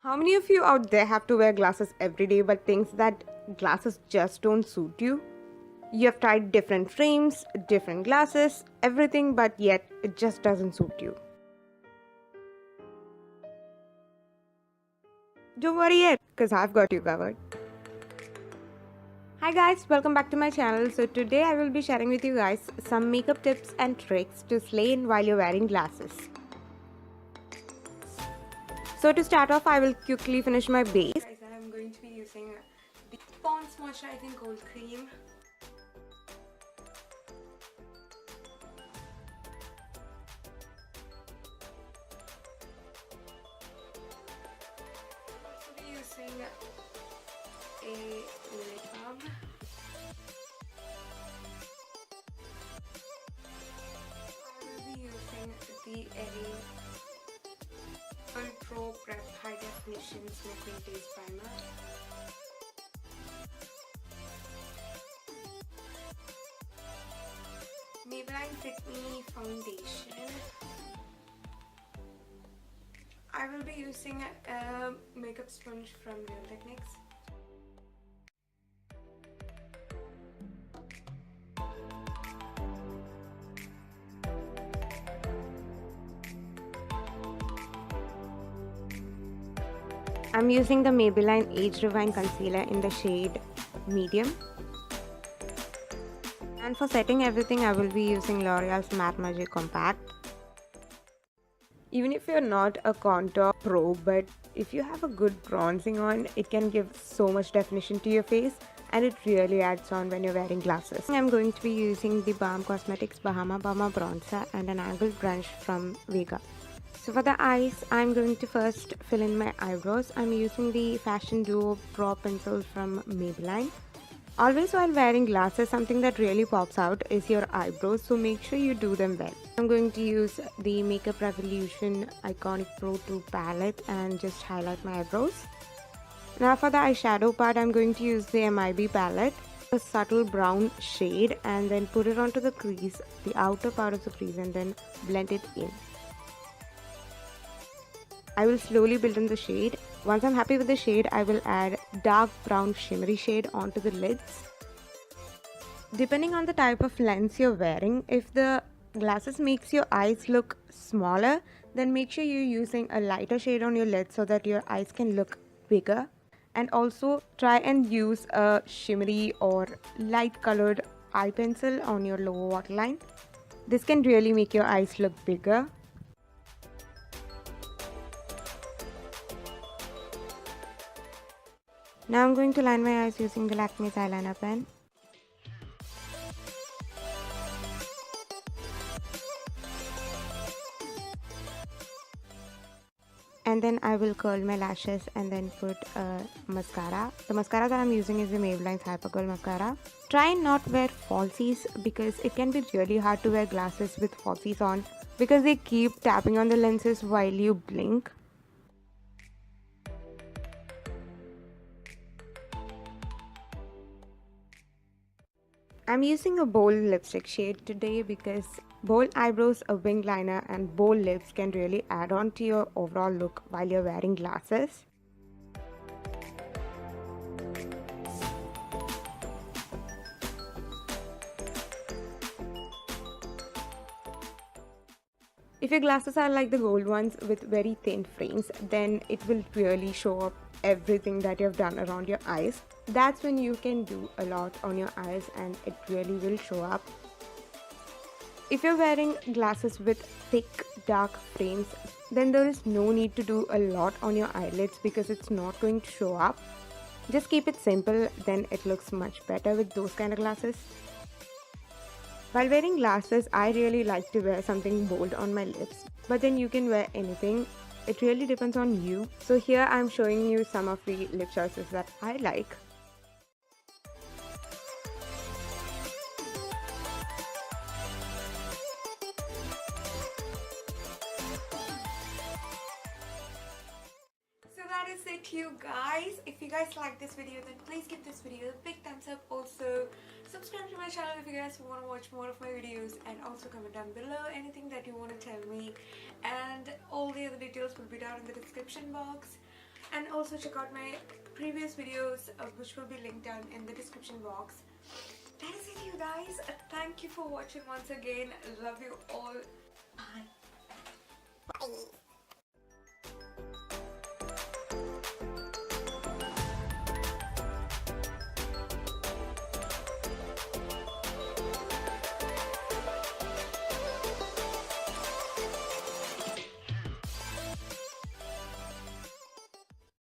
How many of you out there have to wear glasses every day but thinks that glasses just don't suit you? You have tried different frames, different glasses, everything, but yet it just doesn't suit you. Don't worry yet, because I've got you covered. Hi guys, welcome back to my channel. So today I will be sharing with you guys some makeup tips and tricks to slay in while you're wearing glasses. So to start off, I will quickly finish my base. Guys, I'm going to be using the Pond's Moisturizing Gold Cream. Also be using a lip balm. I will be using the Pro Prep High Definition Smoke Base Primer. Maybelline Fit Me Foundation. I will be using a makeup sponge from Real Techniques. I'm using the Maybelline Age Rewind Concealer in the shade Medium. And for setting everything, I will be using L'Oreal's Matte Magic Compact. Even if you're not a contour pro, but if you have a good bronzing on, it can give so much definition to your face and it really adds on when you're wearing glasses. I'm going to be using the Balm Cosmetics Bahama Bama Bronzer and an angled brush from Vega. So for the eyes, I'm going to first fill in my eyebrows. I'm using the Fashion Duo Pro Pencil from Maybelline. Always while wearing glasses, something that really pops out is your eyebrows, so make sure you do them well. I'm going to use the Makeup Revolution Iconic Pro 2 palette and just highlight my eyebrows. Now for the eyeshadow part, I'm going to use the MIB palette, a subtle brown shade, and then put it onto the crease, the outer part of the crease, and then blend it in. I will slowly build in the shade. Once I'm happy with the shade, I will add dark brown shimmery shade onto the lids. Depending on the type of lens you're wearing, if the glasses makes your eyes look smaller, then make sure you're using a lighter shade on your lids so that your eyes can look bigger. And also try and use a shimmery or light colored eye pencil on your lower waterline. This can really make your eyes look bigger. Now I'm going to line my eyes using the Lakme's eyeliner pen. And then I will curl my lashes and then put mascara. The mascara that I'm using is the Maybelline's Hypergirl Mascara. Try and not wear falsies because it can be really hard to wear glasses with falsies on because they keep tapping on the lenses while you blink. I'm using a bold lipstick shade today because bold eyebrows, a wing liner and bold lips can really add on to your overall look while you're wearing glasses. If your glasses are like the gold ones with very thin frames, then it will really show up everything that you've done around your eyes. That's when you can do a lot on your eyes and it really will show up. If you're wearing glasses with thick dark frames, then there is no need to do a lot on your eyelids because it's not going to show up. Just keep it simple, then it looks much better with those kind of glasses. While wearing glasses, I really like to wear something bold on my lips, but then you can wear anything. It really depends on you. So here I'm showing you some of the lip choices that I like. So that is it, you guys. If you guys like this video, then please give this video a big thumbs up. Also subscribe to my channel if you guys want to watch more of my videos, and also comment down below anything that you want to tell me, and all the other details will be down in the description box. and also check out my previous videos which will be linked down in the description box. That is it, you guys. Thank you for watching once again. Love you all. Bye.